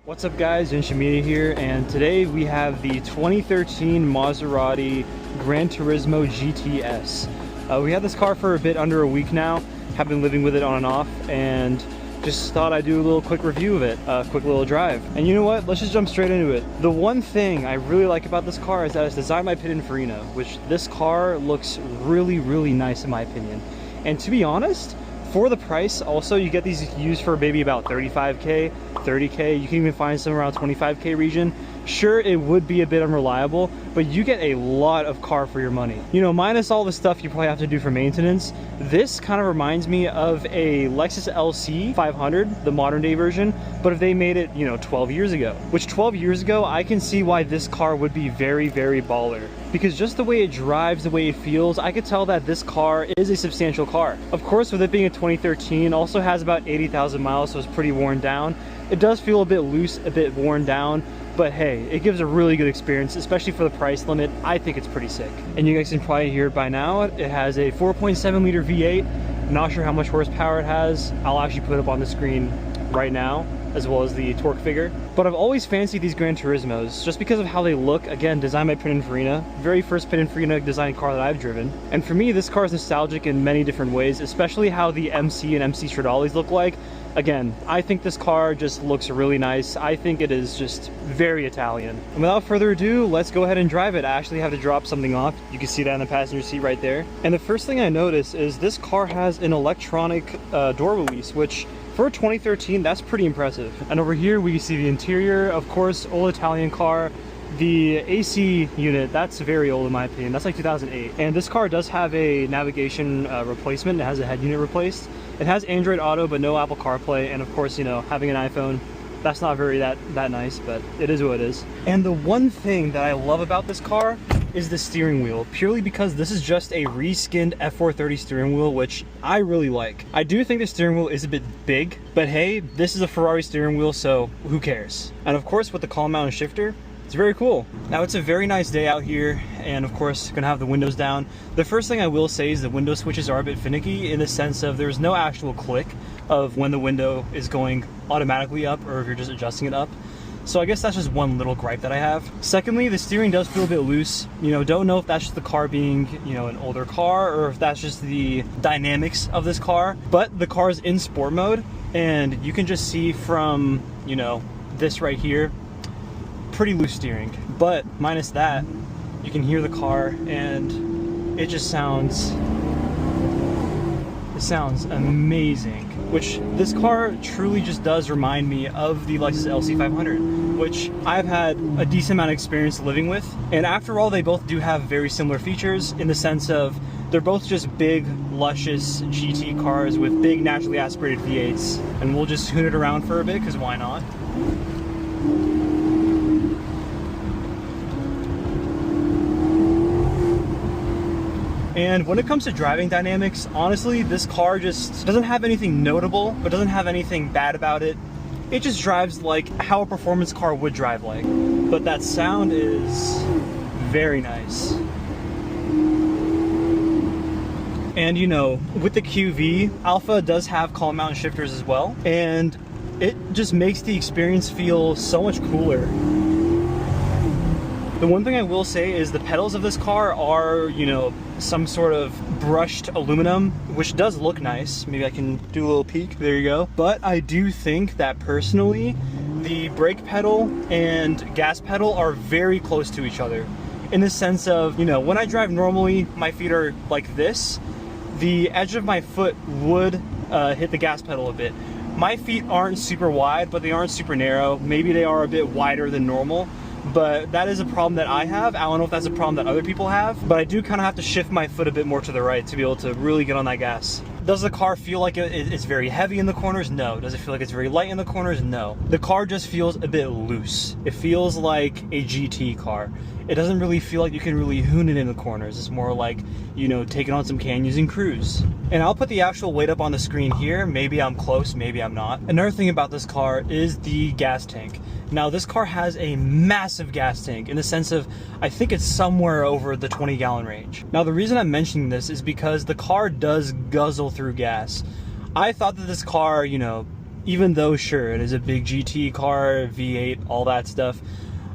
What's up guys, Inshamida here, and today we have the 2013 Maserati GranTurismo GTS. We had this car for a bit under a week now, have been living with it on and off, and just thought I'd do a little quick review of it, a quick little drive. And you know what, let's just jump straight into it. The one thing I really like about this car is that it's designed by Pininfarina, which this car looks really nice in my opinion. And to be honest, for the price, also, you get these used for maybe about 35K, 30K. You can even find some around 25K region. Sure, it would be a bit unreliable, but you get a lot of car for your money. You know, minus all the stuff you probably have to do for maintenance, this kind of reminds me of a Lexus LC 500, the modern day version, but if they made it, you know, 12 years ago. Which 12 years ago, I can see why this car would be very baller. Because just the way it drives, the way it feels, I could tell that this car is a substantial car. Of course, with it being a 2013, also has about 80,000 miles, so it's pretty worn down. It does feel a bit loose, a bit worn down, but hey, it gives a really good experience, especially for the price limit. I think it's pretty sick. And you guys can probably hear it by now, it has a 4.7 liter V8. Not sure how much horsepower it has. I'll actually put it up on the screen right now, as well as the torque figure. But I've always fancied these GranTurismos just because of how they look. Again, designed by Pininfarina, very first Pininfarina designed car that I've driven. And for me, this car is nostalgic in many different ways, especially how the MC and MC Stradales look like. Again, I think this car just looks really nice. I think it is just very Italian. And without further ado, let's go ahead and drive it. I actually have to drop something off. You can see that in the passenger seat right there. And the first thing I notice is this car has an electronic door release, which for a 2013, that's pretty impressive. And over here, we see the interior, of course, old Italian car. The AC unit, that's very old in my opinion. That's like 2008. And this car does have a navigation replacement. It has a head unit replaced. It has Android Auto, but no Apple CarPlay. And of course, you know, having an iPhone, that's not very that nice, but it is what it is. And the one thing that I love about this car is the steering wheel, purely because this is just a reskinned F430 steering wheel, which I really like. I do think the steering wheel is a bit big, but hey, this is a Ferrari steering wheel, so who cares? And of course, with the column mounted shifter, it's very cool. Now, it's a very nice day out here, and of course, gonna have the windows down. The first thing I will say is the window switches are a bit finicky in the sense of there's no actual click of when the window is going automatically up or if you're just adjusting it up. So I guess that's just one little gripe that I have. Secondly, the steering does feel a bit loose. You know, don't know if that's just the car being, you know, an older car or if that's just the dynamics of this car, but the car is in sport mode and you can just see from, you know, this right here, pretty loose steering. But minus that, you can hear the car and it just sounds amazing. Which this car truly just does remind me of the Lexus LC 500, which I've had a decent amount of experience living with. And after all, they both do have very similar features in the sense of they're both just big, luscious GT cars with big naturally aspirated V8s. And we'll just hoon it around for a bit, because why not? And when it comes to driving dynamics, honestly, this car just doesn't have anything notable, but doesn't have anything bad about it. It just drives like how a performance car would drive like. But that sound is very nice. And you know, with the QV, Alpha does have column mounted shifters as well. And it just makes the experience feel so much cooler. The one thing I will say is the pedals of this car are, you know, some sort of brushed aluminum, which does look nice. Maybe I can do a little peek. There you go. But I do think that personally, the brake pedal and gas pedal are very close to each other. In the sense of, you know, when I drive normally, my feet are like this. The edge of my foot would hit the gas pedal a bit. My feet aren't super wide, but they aren't super narrow. Maybe they are a bit wider than normal. But that is a problem that I have. I don't know if that's a problem that other people have, but I do kind of have to shift my foot a bit more to the right to be able to really get on that gas. Does the car feel like it's very heavy in the corners? No. Does it feel like it's very light in the corners? No. The car just feels a bit loose. It feels like a GT car. It doesn't really feel like you can really hoon it in the corners. It's more like, you know, taking on some canyons and cruise. And I'll put the actual weight up on the screen here. Maybe I'm close, maybe I'm not. Another thing about this car is the gas tank. Now, this car has a massive gas tank in the sense of, I think it's somewhere over the 20-gallon range. Now, the reason I'm mentioning this is because the car does guzzle through gas. I thought that this car, you know, even though sure, it is a big GT car, V8, all that stuff,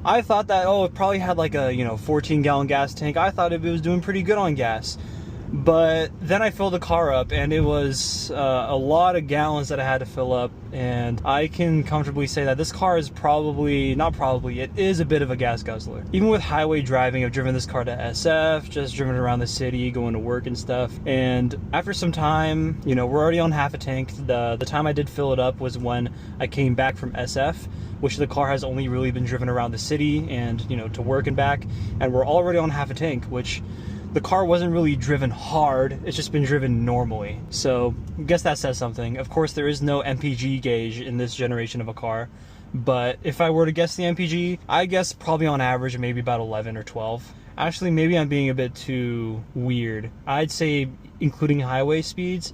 I thought that, oh, it probably had like a, 14-gallon gas tank. I thought it was doing pretty good on gas. But then I filled the car up, and it was a lot of gallons that I had to fill up, and I can comfortably say that this car is it is a bit of a gas guzzler. Even with highway driving, I've driven this car to SF, just driven around the city, going to work and stuff, and after some time, we're already on half a tank. The time I did fill it up was when I came back from SF, which the car has only really been driven around the city and, to work and back, and we're already on half a tank, which the car wasn't really driven hard, it's just been driven normally. So I guess that says something. Of course, there is no MPG gauge in this generation of a car, but if I were to guess the MPG, I guess probably on average maybe about 11 or 12. Actually, maybe I'm being a bit too weird. I'd say including highway speeds,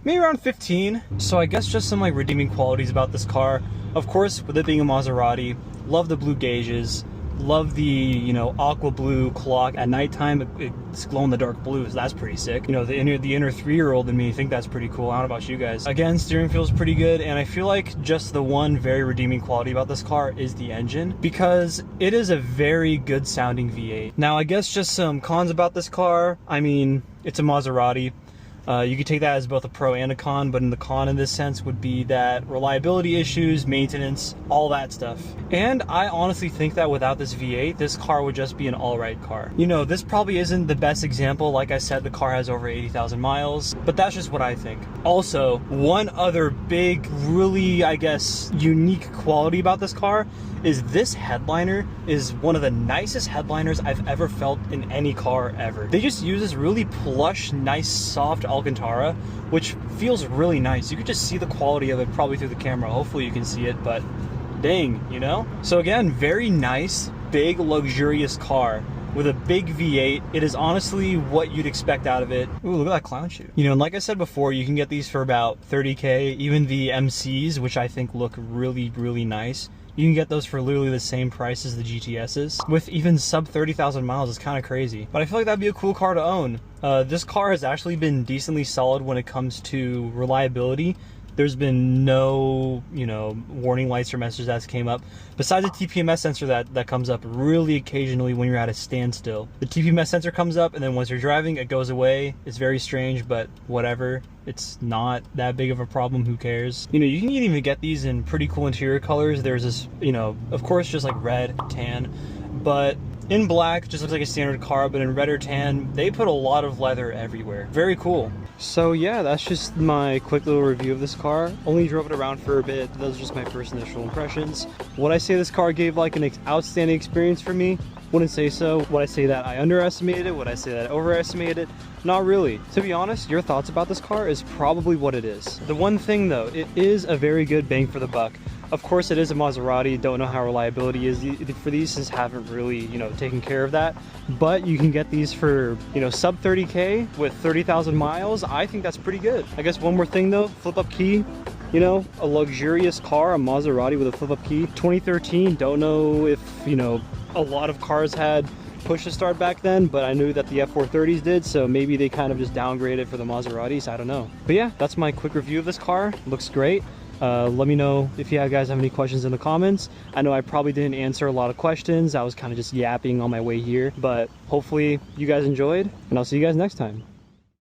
maybe around 15. So I guess just some like redeeming qualities about this car. Of course, with it being a Maserati, love the blue gauges. Love the, aqua blue clock. At nighttime, it's glow in the dark blue, so that's pretty sick. The inner 3-year-old in me think that's pretty cool. I don't know about you guys. Again, steering feels pretty good, and I feel like just the one very redeeming quality about this car is the engine, because it is a very good sounding V8. Now, I guess just some cons about this car. I mean, it's a Maserati. You could take that as both a pro and a con, but in the con in this sense would be that reliability issues, maintenance, all that stuff. And I honestly think that without this V8, this car would just be an all-right car. This probably isn't the best example. Like I said, the car has over 80,000 miles, but that's just what I think. Also, one other big, really, I guess, unique quality about this car is this headliner is one of the nicest headliners I've ever felt in any car ever. They just use this really plush, nice, soft Alcantara, which feels really nice. You could just see the quality of it probably through the camera. Hopefully you can see it, but dang, So again, very nice, big, luxurious car with a big V8. It is honestly what you'd expect out of it. Ooh, look at that clown shoe. And like I said before, you can get these for about 30K. Even the MCs, which I think look really, really nice, you can get those for literally the same price as the GTSs. With even sub 30,000 miles, it's kind of crazy. But I feel like that'd be a cool car to own. This car has actually been decently solid when it comes to reliability. There's been no, warning lights or messages that came up. Besides the TPMS sensor that comes up really occasionally when you're at a standstill. The TPMS sensor comes up, and then once you're driving, it goes away. It's very strange, but whatever. It's not that big of a problem, who cares? You can even get these in pretty cool interior colors. There's this, of course, just like red, tan, but in black, just looks like a standard car, but in red or tan, they put a lot of leather everywhere. Very cool. So yeah, that's just my quick little review of this car. Only drove it around for a bit. Those are just my first initial impressions. Would I say this car gave like an outstanding experience for me? Wouldn't say so. Would I say that I underestimated it? Would I say that I overestimated it? Not really. To be honest, your thoughts about this car is probably what it is. The one thing though, it is a very good bang for the buck. Of course, it is a Maserati. Don't know how reliability is for these, since haven't really, taken care of that. But you can get these for, sub 30K with 30,000 miles. I think that's pretty good. I guess one more thing though, flip up key. A luxurious car, a Maserati with a flip up key. 2013, don't know if, a lot of cars had push to start back then, but I knew that the F430s did, so maybe they kind of just downgraded for the Maseratis. I don't know. But yeah, that's my quick review of this car. Looks great. Let me know if you guys have any questions in the comments. I know I probably didn't answer a lot of questions. I was kind of just yapping on my way here, but hopefully you guys enjoyed, and I'll see you guys next time.